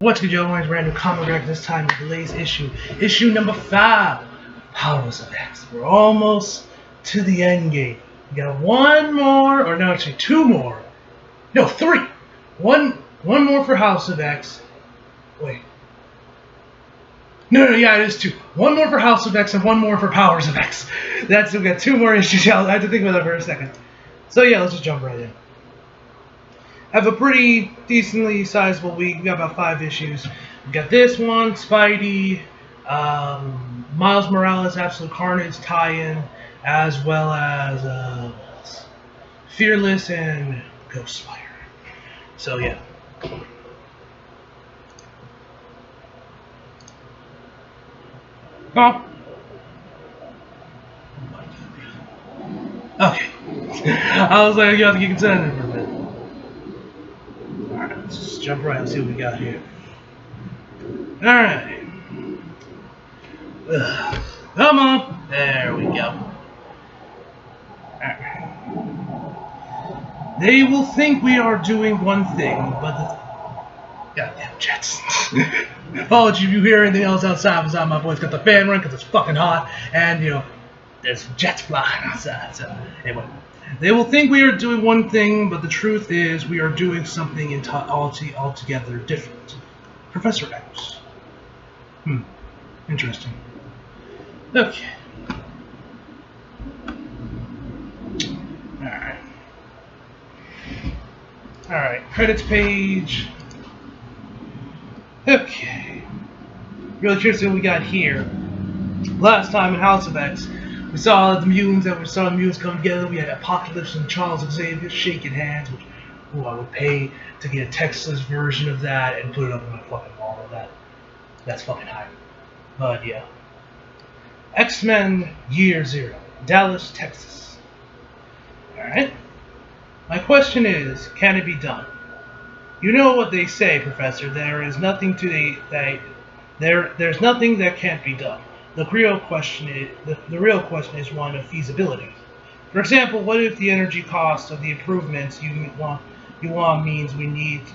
What's good, y'all? It's brand new comic rack. This time, today's issue number 5, Powers of X. We're almost to the end game. We got one more, or no, actually 2 more. No, 3. One more for House of X. Wait. No, yeah, it is 2. 1 more for House of X and 1 more for Powers of X. We got 2 more issues. I had to think about that for a second. So yeah, let's just jump right in. Have a pretty decently sizable week. We got about 5 issues. We got this one, Spidey, Miles Morales, Absolute Carnage tie-in, as well as Fearless and Ghostfire. So yeah. Oh. Okay. I was like, you have to get considered for a minute. Alright, let's just jump right and see what we got here. Alright. Come on. There we go. Alright. They will think we are doing one thing, but the goddamn jets. Apologies if you hear anything else outside besides my voice. Got the fan running because it's fucking hot, and you know, there's jets flying outside. So anyway. They will think we are doing one thing, but the truth is we are doing something altogether different. Professor X. Interesting. Okay. Alright, credits page. Okay. Really curious what we got here. Last time in House of X, we saw the mutants come together. We had Apocalypse and Charles Xavier shaking hands, which I would pay to get a Texas version of that and put it up on my fucking wall. That's fucking hype. But yeah. X-Men Year Zero, Dallas, Texas. Alright. My question is, can it be done? You know what they say, Professor, there's nothing that can't be done. The real question is one of feasibility. For example, what if the energy cost of the improvements you want means we need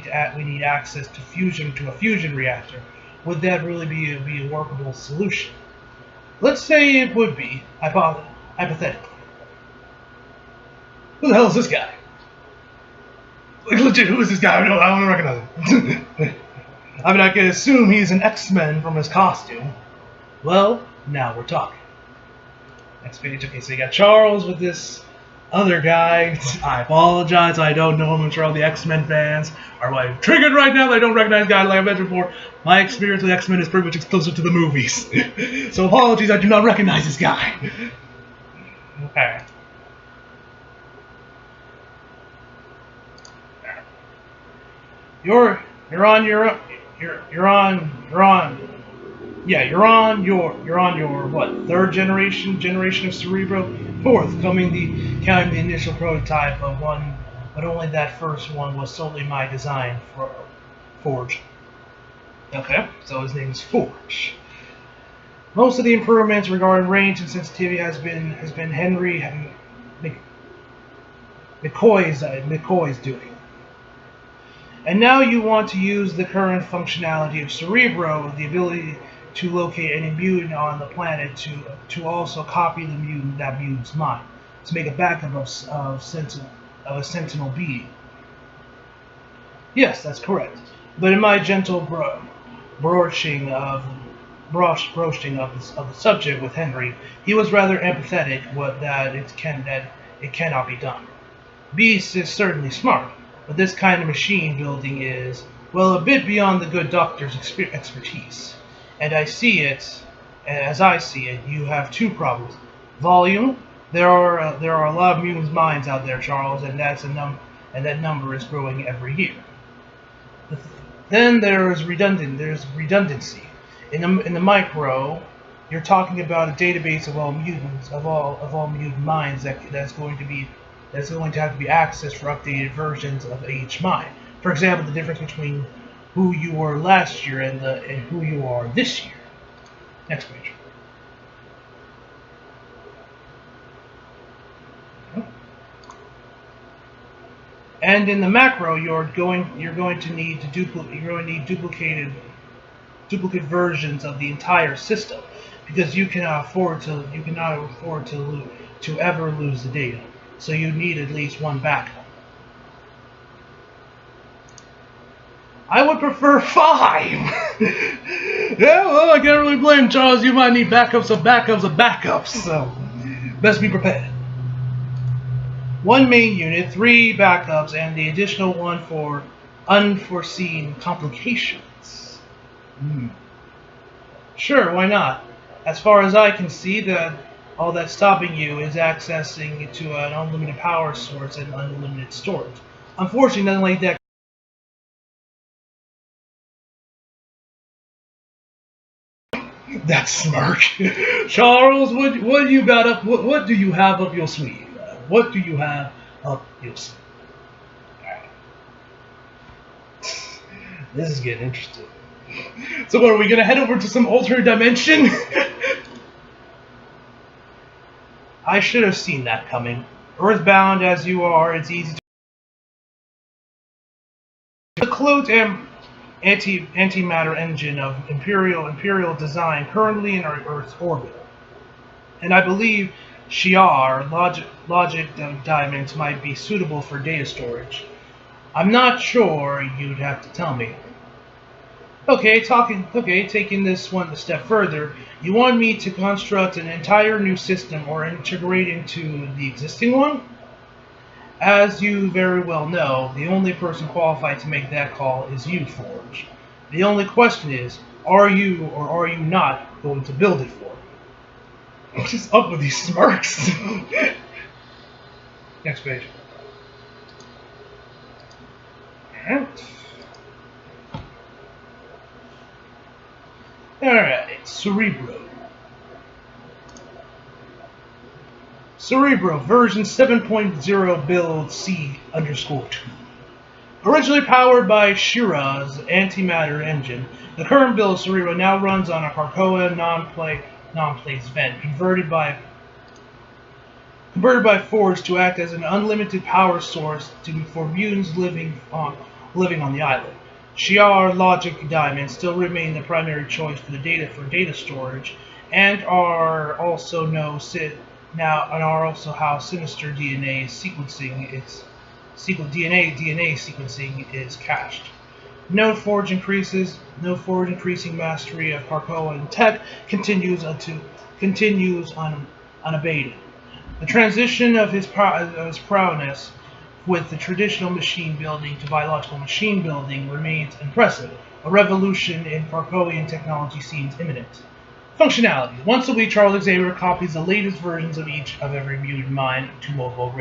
access to a fusion reactor? Would that really be a workable solution? Let's say it would be, hypothetically. Who the hell is this guy? Like, legit, who is this guy? I don't recognize him. I mean, I can assume he's an X-Men from his costume. Well, now we're talking. Next page. Okay, so you got Charles with this other guy. I apologize, I don't know him. I'm sure all the X-Men fans are like triggered right now. They don't recognize guys like I mentioned before. My experience with X-Men is pretty much exclusive to the movies. So apologies, I do not recognize this guy. Okay. You're on your what, 3rd generation of Cerebro? 4th, counting the initial prototype of one, but only that first one was solely my design for Forge. Okay, so his name is Forge. Most of the improvements regarding range and sensitivity has been Henry McCoy's doing. And now you want to use the current functionality of Cerebro, the ability to locate any mutant on the planet, to also copy that mutant's mind, to make a backup of a sentinel being. Yes, that's correct. But in my gentle broaching of the subject with Henry, he was rather empathetic that it cannot be done. Beast is certainly smart, but this kind of machine building is, well, a bit beyond the good doctor's expertise. And as I see it, you have 2 problems. Volume. There are a lot of mutants' minds out there, Charles, and that number is growing every year. Then there's redundancy. In the micro, you're talking about a database of all mutants, of all mutant minds that's going to have to be accessed for updated versions of each mind. For example, the difference between who you were last year and who you are this year. Next page. And in the macro, you're going to need duplicate versions of the entire system, because you cannot afford to ever lose the data. So you need at least one backup. I would prefer 5. Yeah, well, I can't really blame Charles. You might need backups of backups of backups, so best be prepared. 1 main unit, 3 backups, and the additional one for unforeseen complications. Sure, why not? As far as I can see, that all that's stopping you is accessing to an unlimited power source and unlimited storage. Unfortunately, nothing like that. That smirk. Charles, what do you got up? What do you have up your sleeve? What do you have up your sleeve? Alright. This is getting interesting. So what, are we gonna head over to some alternate dimension? I should have seen that coming. Earthbound as you are, it's easy to... The cloaked antimatter engine of Imperial design currently in our Earth's orbit. And I believe Shi'ar logic diamonds might be suitable for data storage. I'm not sure, you'd have to tell me. Okay, taking this one a step further, you want me to construct an entire new system or integrate into the existing one? As you very well know, the only person qualified to make that call is you, Forge. The only question is, are you or are you not going to build it for me? What is up with these smirks? Next page. Alright, Cerebro. Cerebro version 7.0 build C_2. Originally powered by Shira's antimatter engine, the current build of Cerebro now runs on a Krakoa non-place vent converted by Forge to act as an unlimited power source for mutants living on the island. Shi'ar logic diamonds still remain the primary choice for data storage, and are also how sinister DNA sequencing is cached. No forge increasing mastery of Krakoa and tech continues unabated. The transition of his prowess with the traditional machine building to biological machine building remains impressive. A revolution in Krakowian technology seems imminent. Functionality. Once a week, Charles Xavier copies the latest versions of every mutant mind to mobile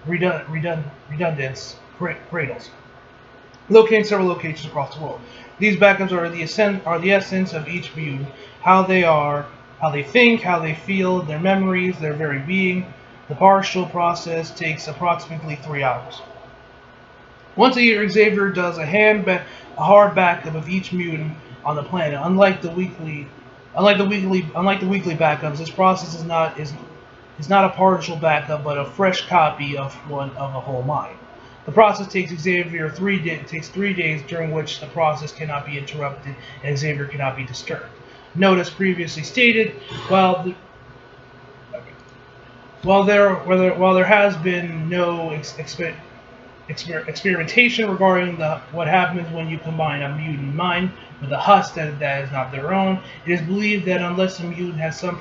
redundant cradles, located in several locations across the world. These backups are the essence of each mutant, how they think, how they feel, their memories, their very being. The partial process takes approximately 3 hours. Once a year, Xavier does a hard backup of each mutant on the planet. Unlike the weekly backups, this process is not a partial backup, but a fresh copy of a whole mind. The process takes Xavier 3 days, during which the process cannot be interrupted and Xavier cannot be disturbed. Note, as previously stated, while there has been no experimentation regarding what happens when you combine a mutant mind with a husk that is not their own, it is believed that unless a mutant has some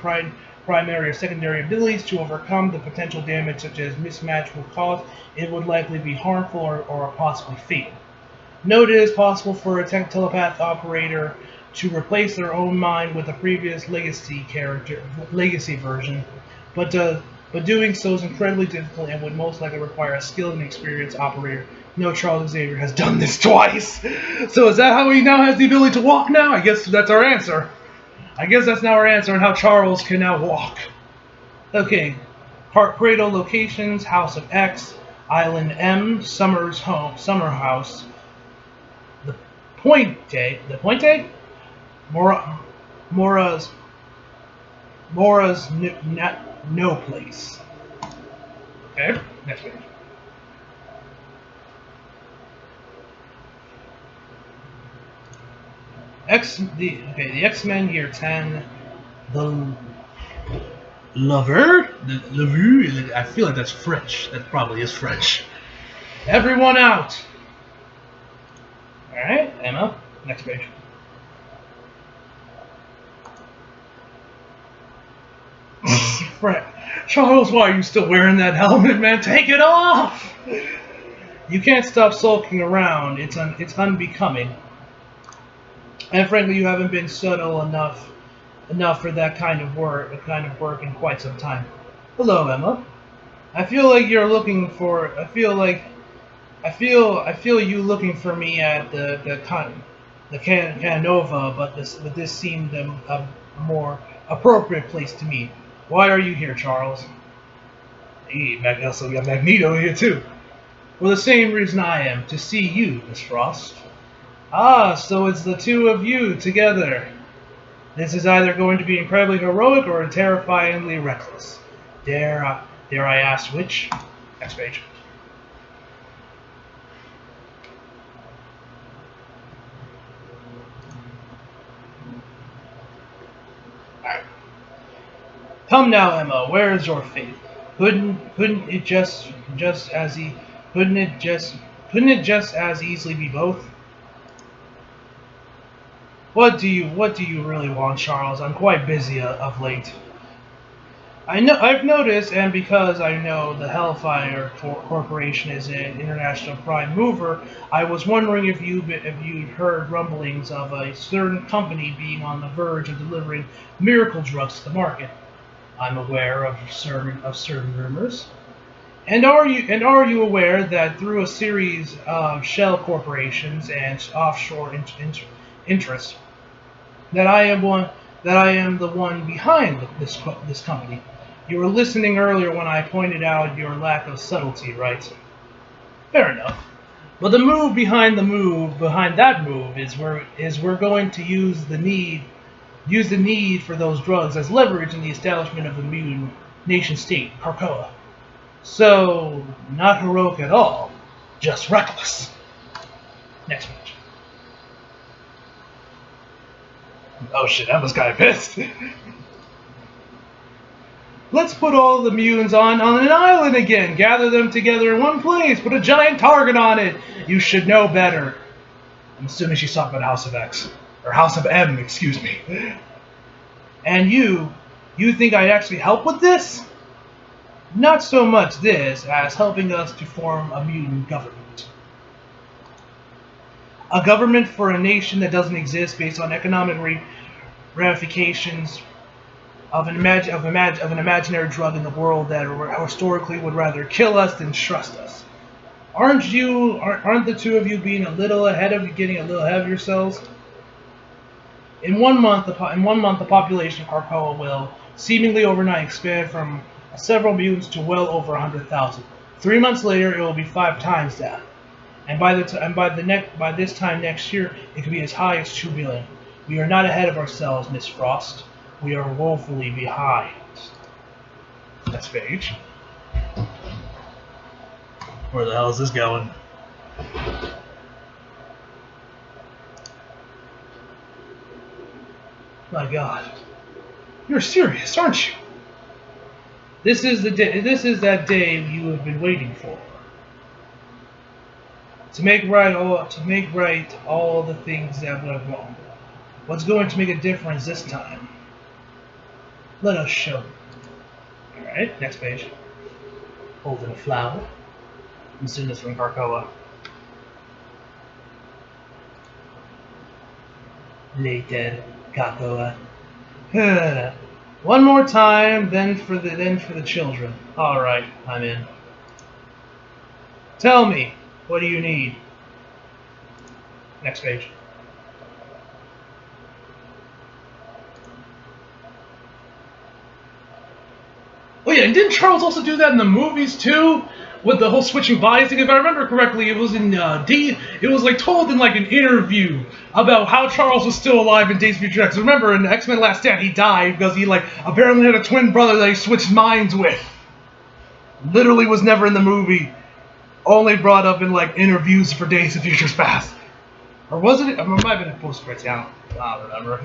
primary or secondary abilities to overcome the potential damage such as mismatch will cause, it would likely be harmful or possibly fatal. Note, it is possible for a telepath operator to replace their own mind with a previous legacy version, but doing so is incredibly difficult and would most likely require a skilled and experienced operator. No, Charles Xavier has done this twice. So is that how he now has the ability to walk now? I guess that's our answer. I guess that's now our answer on how Charles can now walk. Okay. Cradle locations: House of X, Island M, Summer House, the Pointe, Mora's no place. Okay, next page. The X-Men Year 10, the Lover, I feel like that's French. That probably is French. Everyone out. All right, Emma. Next page. Charles, why are you still wearing that helmet, man? Take it off! You can't stop sulking around. It's unbecoming. And frankly, you haven't been subtle enough for that kind of work in quite some time. Hello, Emma. I feel like you're looking for. I feel you looking for me at the Canova, but this seemed a more appropriate place to meet. Why are you here, Charles? Hey, also we got Magneto here too. For the same reason I am, to see you, Miss Frost. Ah, so it's the two of you together. This is either going to be incredibly heroic or terrifyingly reckless. Dare I ask which? Next page. Alright. Come now, Emma, where is your faith? Couldn't it just as easily be both? What do you really want, Charles? I'm quite busy of late. I've noticed, and because I know the Hellfire Corporation is an international prime mover, I was wondering if you'd heard rumblings of a certain company being on the verge of delivering miracle drugs to the market. I'm aware of certain rumors. And are you aware that through a series of shell corporations and offshore interests, that I am the one behind this company? You were listening earlier when I pointed out your lack of subtlety, right? Fair enough. But the move behind that move is we're going to use the need for those drugs as leverage in the establishment of the mutant nation-state, Krakoa. So, not heroic at all, just reckless. Next page. Oh shit, that was kind of pissed. Let's put all the mutants on an island again. Gather them together in one place. Put a giant target on it. You should know better. I'm assuming she's talking about House of X. Or House of M, excuse me. And you think I'd actually help with this? Not so much this as helping us to form a mutant government. A government for a nation that doesn't exist based on economic ramifications of an imaginary drug in the world that historically would rather kill us than trust us. Aren't the two of you getting a little ahead of yourselves? In 1 month, the population of Krakoa will seemingly overnight expand from several mutants to well over 100,000. 3 months later, it will be 5 times that, and by this time next year, it could be as high as 2 billion. We are not ahead of ourselves, Miss Frost. We are woefully behind. Next page. Where the hell is this going? My God, you're serious, aren't you? This is that day you have been waiting for. To make right all the things that went wrong. What's going to make a difference this time? Let us show you. Alright, next page. Holding a flower. I'm assuming this from Krakoa. Later, Krakoa. One more time, then for the children. Alright, I'm in. Tell me, what do you need? Next page. Oh yeah, and didn't Charles also do that in the movies too? With the whole switching bodies thing? If I remember correctly, it was in it was like told in like an interview about how Charles was still alive in Days of Future X. Remember in X-Men Last Stand, he died because he like apparently had a twin brother that he switched minds with. Literally was never in the movie. Only brought up in like interviews for Days of Futures Past. Or was it? It might have been a post-credits. I don't remember.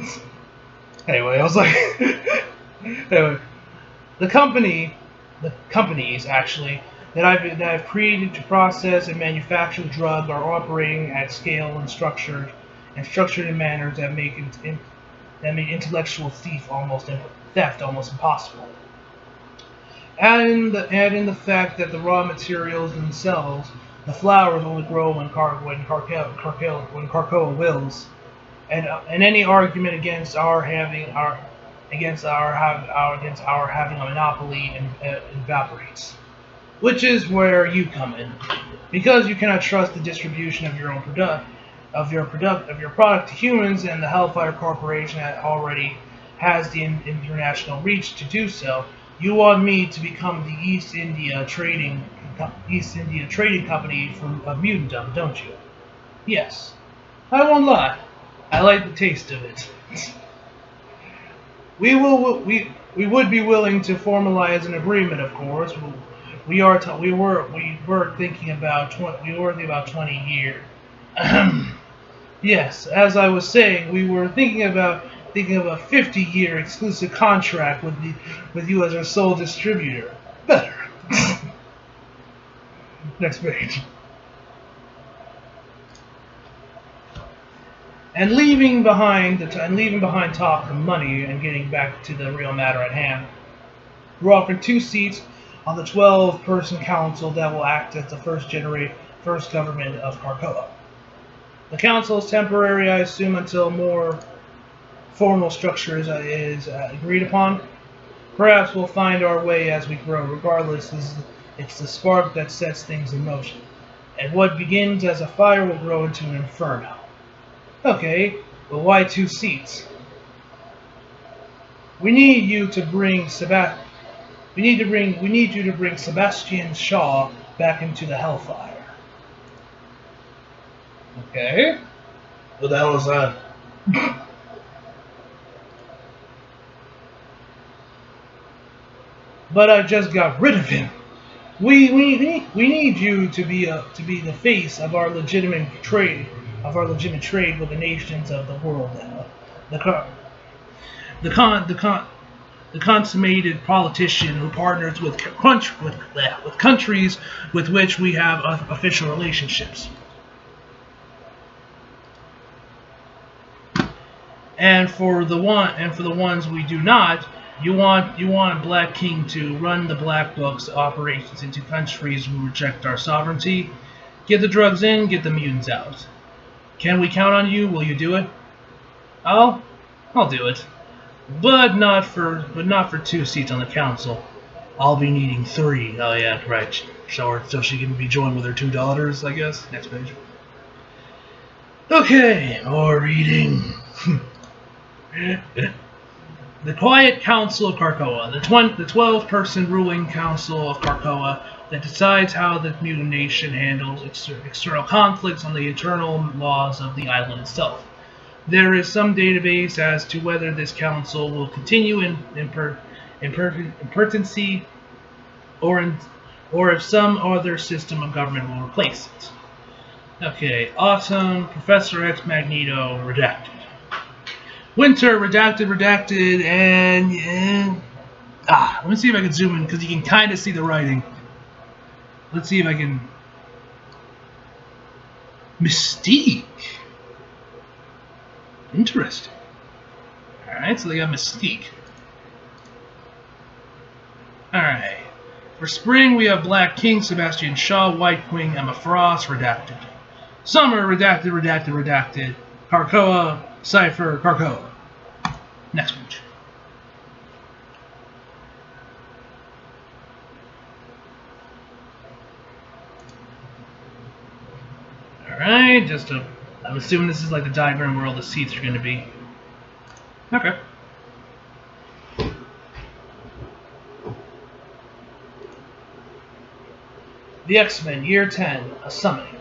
Anyway, I was like... anyway, the companies, actually, that I've created to process and manufacture the drug are operating at scale and structured in manners that make intellectual theft almost impossible. Add in the fact that the raw materials themselves, the flowers, only grow when Carcoa wills, and any argument against our having a monopoly evaporates. Which is where you come in, because you cannot trust the distribution of your own product to humans, and the Hellfire Corporation that already has the international reach to do so. You want me to become the East India Trading Company of mutantdom, don't you? Yes. I won't lie. I like the taste of it. We would be willing to formalize an agreement, of course. We were thinking about 20 years. Yes, as I was saying, we were thinking of a 50-year exclusive contract with you as our sole distributor. Better. Next page. And leaving behind talk and money and getting back to the real matter at hand, we're offering 2 seats on the 12-person council that will act as the first government of Carcoa. The council is temporary, I assume, until more formal structure is agreed upon. Perhaps we'll find our way as we grow. Regardless, it's the spark that sets things in motion. And what begins as a fire will grow into an inferno. Okay, but why 2 seats? We need you to bring Sebastian Shaw back into the Hellfire. Okay. What the hell is that? But I just got rid of him. We need you to be the face of our legitimate trade with the nations of the world. The consummated politician who partners with countries with which we have official relationships. And for the ones we do not, you want Black King to run the Black Book's operations into countries who reject our sovereignty. Get the drugs in, get the mutants out. Can we count on you? Will you do it? I'll do it. But not for 2 seats on the council. I'll be needing 3. Oh yeah, right. So she can be joined with her 2 daughters, I guess. Next page. Okay, more reading. The Quiet Council of Carcoa, the 12-person ruling council of Carcoa that decides how the mutant nation handles external conflicts on the internal laws of the island itself. There is some database as to whether this council will continue in pertinency or if some other system of government will replace it. Okay, Autumn, Professor X Magneto, redacted. Winter, redacted, and let me see if I can zoom in, because you can kind of see the writing. Let's see if I can... Mystique. Interesting. Alright, so they got Mystique. Alright. For spring, we have Black King, Sebastian Shaw, White Queen, Emma Frost, redacted. Summer, redacted. Carcoa, Cypher, Carcoa. Next page. Alright, I'm assuming this is like the diagram where all the seats are going to be. Okay. The X-Men, Year 10, a summoning.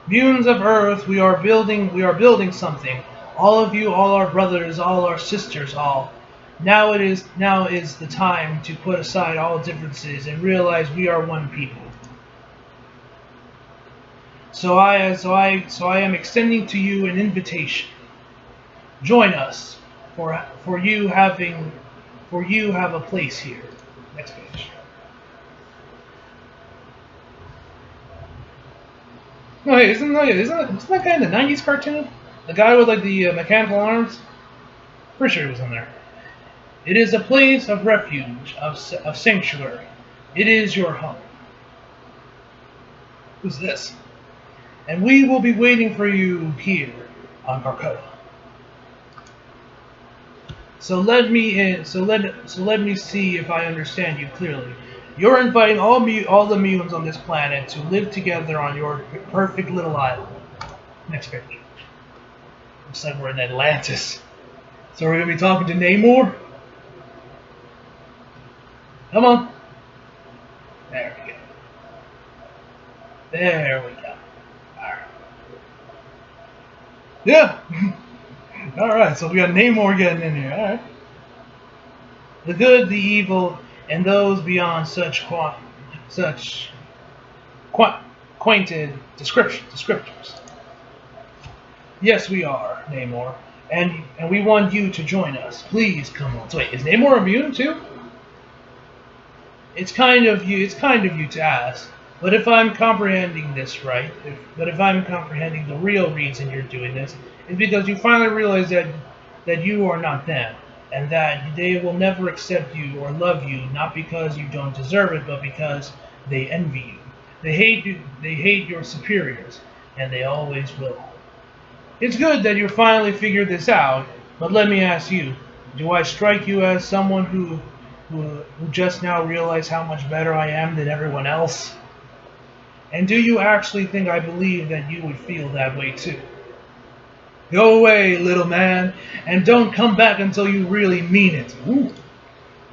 Mutants of Earth, we are building something. All of you, all our brothers, all our sisters, all. Now is the time to put aside all differences and realize we are one people. So I am extending to you an invitation. Join us, for you have a place here. Next page. No, hey, isn't that guy in the '90s cartoon? The guy with like the mechanical arms? Pretty sure he was in there. It is a place of refuge, of sanctuary. It is your home. Who's this? And we will be waiting for you here on Carcosa. So let me in. So let me see if I understand you clearly. You're inviting all the mutants on this planet to live together on your perfect little island. Next page. Looks like we're in Atlantis. So we're gonna be talking to Namor. Come on. There we go. There we go. Alright. Yeah! Alright, so we got Namor getting in here. Alright. The good, the evil, and those beyond such quainted descriptors. Yes, we are, Namor. And we want you to join us. Please come on. So wait, is Namor a mutant too? It's kind of you to ask. But if I'm comprehending this right, if I'm comprehending the real reason you're doing this, is because you finally realize that you are not them, and that they will never accept you or love you, not because you don't deserve it, but because they envy you. They hate you. They hate your superiors, and they always will. It's good that you finally figured this out, but let me ask you: do I strike you as someone who just now realized how much better I am than everyone else? And do you actually think I believe that you would feel that way too? Go away, little man, and don't come back until you really mean it. Ooh.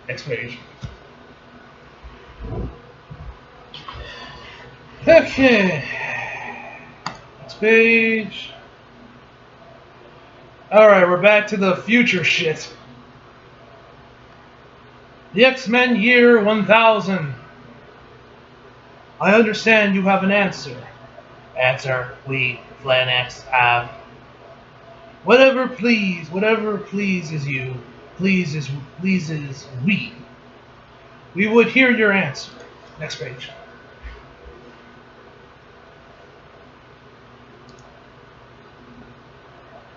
Next page. Okay. Next page. Alright, we're back to the future shit. The X-Men year 1000. I understand you have an answer. Answer, we, Phalanx, have. Whatever pleases you, pleases we. We would hear your answer. Next page.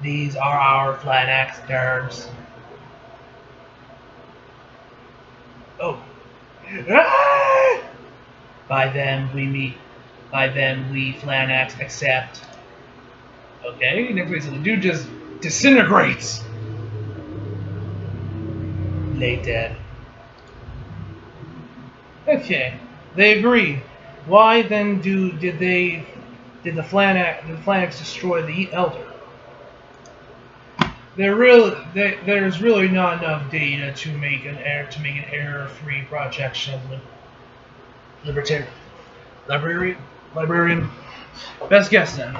These are our Phalanx terms. Oh. Ah! By them we Phalanx accept. Okay, next page. So the dude just disintegrates. Lay dead. Okay, they agree. Why then did the Phalanx destroy the Elder? There's really not enough data to make an error-free projection. Librarian. Best guess then.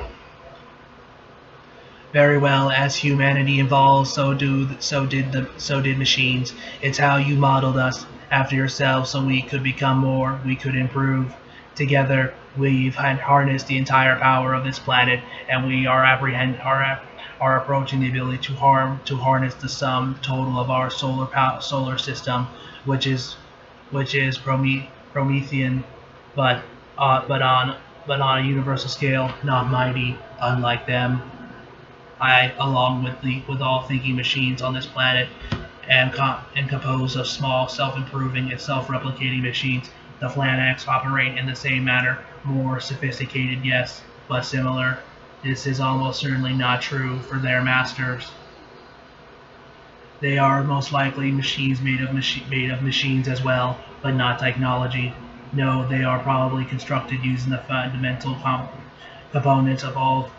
Very well. As humanity evolves, so did machines. It's how you modeled us after yourself, so we could become more. We could improve. Together, we've harnessed the entire power of this planet, and we are approaching the ability to harness the sum total of our solar system, which is Promethean, but on a universal scale, not mighty, unlike them. I, along with all thinking machines on this planet, am composed of small, self-improving and self-replicating machines. The Phalanx operate in the same manner, more sophisticated, yes, but similar. This is almost certainly not true for their masters. They are most likely machines made of machines as well, but not technology. No, they are probably constructed using the fundamental components of all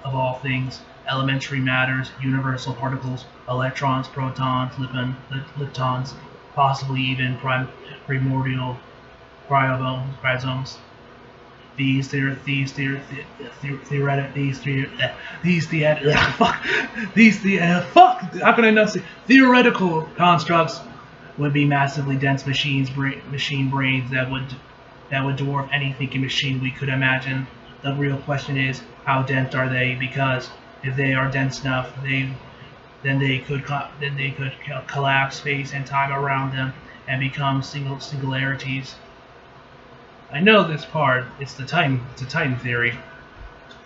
things: elementary matters, universal particles, electrons, protons, leptons, possibly even primordial cryosomes. These theoretical constructs would be massively dense machine brains that would dwarf any thinking machine we could imagine. The real question is, how dense are they? Because if they are dense enough, then they could collapse space and time around them and become singularities. I know this part. It's the time theory.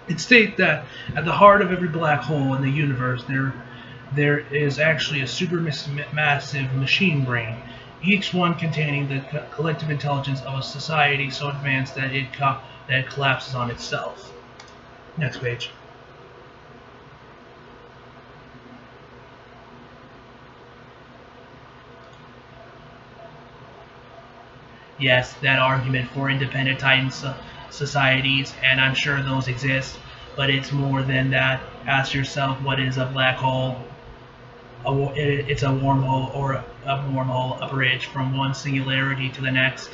It states that at the heart of every black hole in the universe, there is actually a supermassive machine brain, each one containing the collective intelligence of a society so advanced that it collapses on itself. Next page. Yes, that argument for independent Titan societies, and I'm sure those exist, but it's more than that. Ask yourself, what is a black hole? It's a wormhole, or a wormhole, a bridge from one singularity to the next.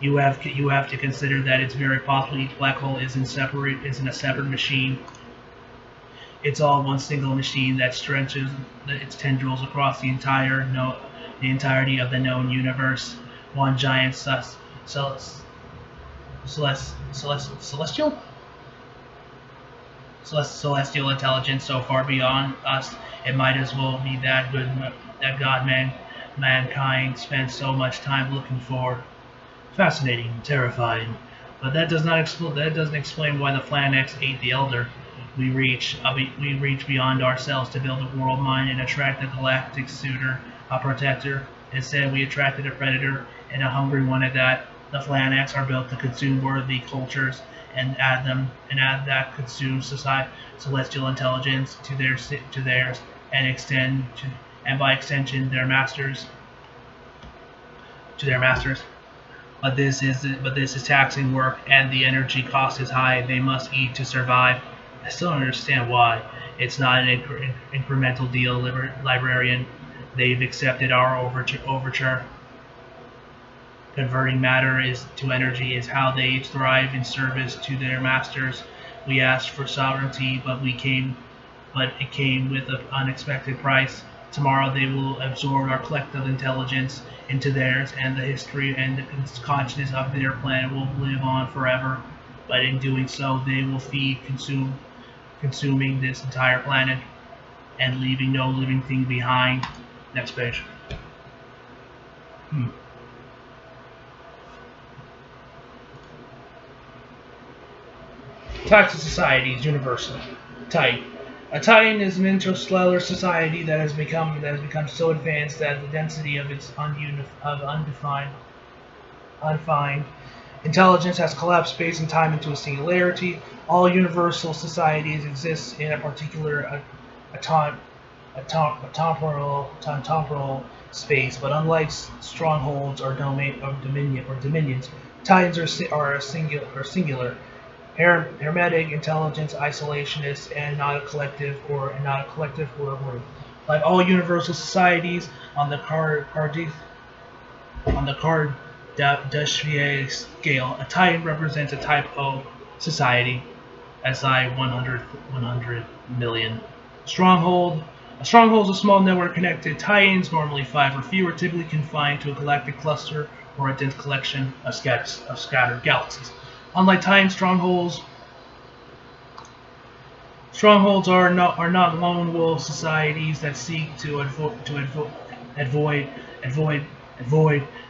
You have to consider that it's very possible each black hole is in a separate machine. It's all one single machine that stretches its tendrils across the entirety of the known universe. One giant celestial celestial intelligence so far beyond us, it might as well be that mankind spent so much time looking for. Fascinating, terrifying, but that doesn't explain why the Phalanx ate the Elder. We reach beyond ourselves to build a world mind and attract a galactic suitor, a protector. Instead, we attracted a predator and a hungry one at that. The Phalanx are built to consume worthy cultures and add that consumes celestial intelligence to theirs and by extension to their masters. But this is taxing work, and the energy cost is high. They must eat to survive. I still don't understand why. It's not an incremental deal, librarian. They've accepted our overture. Converting matter to energy is how they thrive in service to their masters. We asked for sovereignty, but it came with an unexpected price. Tomorrow they will absorb our collective intelligence into theirs, and the history and the consciousness of their planet will live on forever. But in doing so, they will consuming this entire planet and leaving no living thing behind. Next page. Types of societies, universal. Titan. A Titan is an interstellar society that has become so advanced that the density of its undefined intelligence has collapsed space and time into a singularity. All universal societies exist in a particular temporal space, but unlike strongholds or dominions, Titans are singular. Hermetic intelligence, isolationist, and not a collective or a group. Like all universal societies on the Kardashev scale, a Titan represents a type O society, SI 100 million. Stronghold. A stronghold is a small network connected Titans, normally 5 or fewer, typically confined to a galactic cluster or a dense collection of scattered galaxies. Unlike Titan strongholds are not lone wolf societies that seek to avoid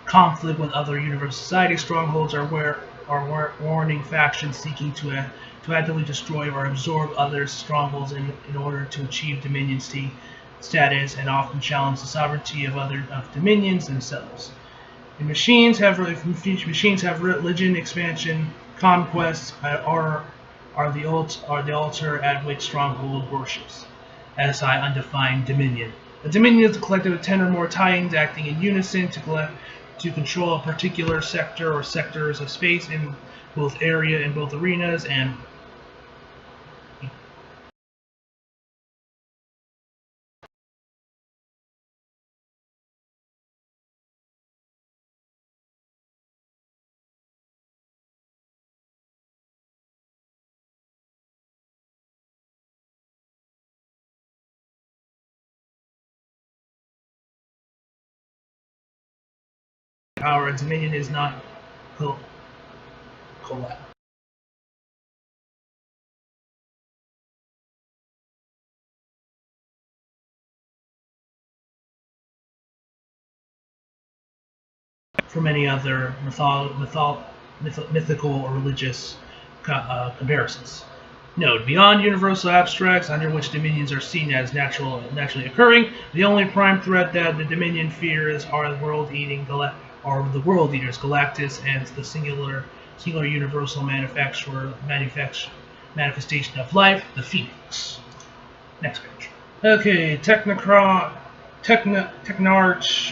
conflict with other universal societies. Strongholds are warring factions seeking to actively destroy or absorb other strongholds in order to achieve dominion status, and often challenge the sovereignty of dominions themselves. And machines have religion, expansion, conquests are the altar at which stronghold worships. SI undefined dominion. A dominion is a collective of 10 or more Titans acting in unison to control a particular sector or sectors of space in both arenas and power. A dominion is not collapse. from any other mythical or religious comparisons. Note, beyond universal abstracts under which dominions are seen as naturally occurring, the only prime threat that the Dominion fears are the world eaters, Galactus, and the singular universal manifestation of life, the Phalanx. Next page. Okay, Technarch,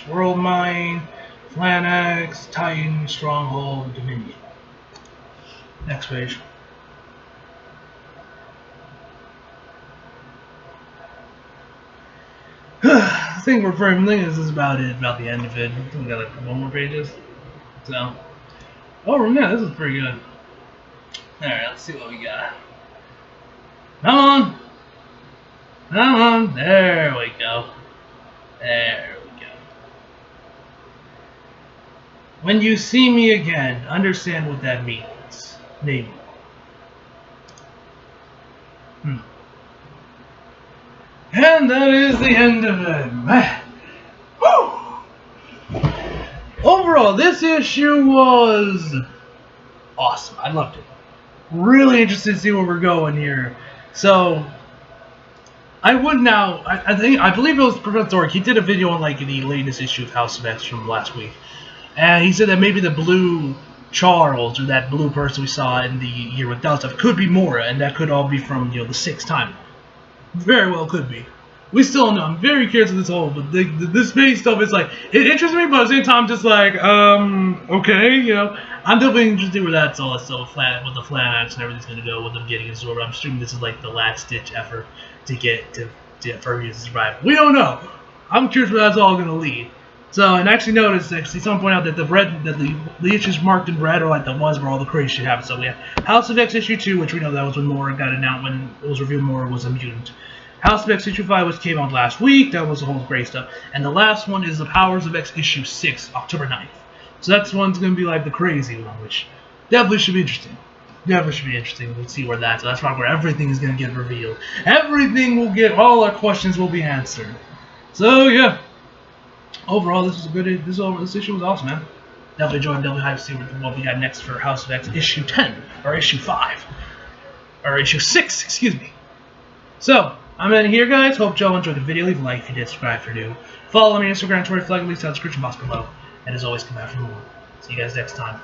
World Mine, Phalanx, Titan, Stronghold, Dominion. Next page. I think this is about it, about the end of it. I think we got like one more pages. So, oh yeah, this is pretty good. Alright, let's see what we got. Come on! Come on! There we go. There we go. When you see me again, understand what that means. Name it. And that is the end of it. Man. Woo! Overall, this issue was awesome. I loved it. Really interested to see where we're going here. So, I would now. I believe it was Professor Orc. He did a video on like the latest issue of House of X from last week, and he said that maybe the blue Charles or that blue person we saw in the Year Without stuff could be Mora, and that could all be from the 6th timeline. Very well could be. We still don't know. I'm very curious of this whole, but this space stuff is like, it interests me, but at the same time, just like, okay, I'm definitely interested where that's all so flat with the Phalanx and everything's gonna go with them getting absorbed. I'm assuming this is like the last ditch effort to get Fergus to survive. We don't know. I'm curious where that's all gonna lead. So, and I actually noticed, someone pointed out that the issues marked in red are like the ones where all the crazy shit happens. So we have House of X issue 2, which we know that was when Mora got announced, when it was revealed Mora was a mutant. House of X issue 5, which came out last week, that was the whole great stuff. And the last one is the Powers of X issue 6, October 9th. So that's one's going to be like the crazy one, which definitely should be interesting. Definitely should be interesting. We'll see where that's. So that's probably where everything is going to get revealed. Everything will get, all our questions will be answered. So yeah. Overall, this was a good. This issue was awesome, man. Definitely enjoyed. Definitely hyped to see what we got next for House of X issue 10 or issue 5 or issue 6. Excuse me. So I'm in here, guys. Hope y'all enjoyed the video. Leave a like if you did. Subscribe if you're new. Follow me on Instagram, Twitter, flag links in the description box below. And as always, come back for more. See you guys next time.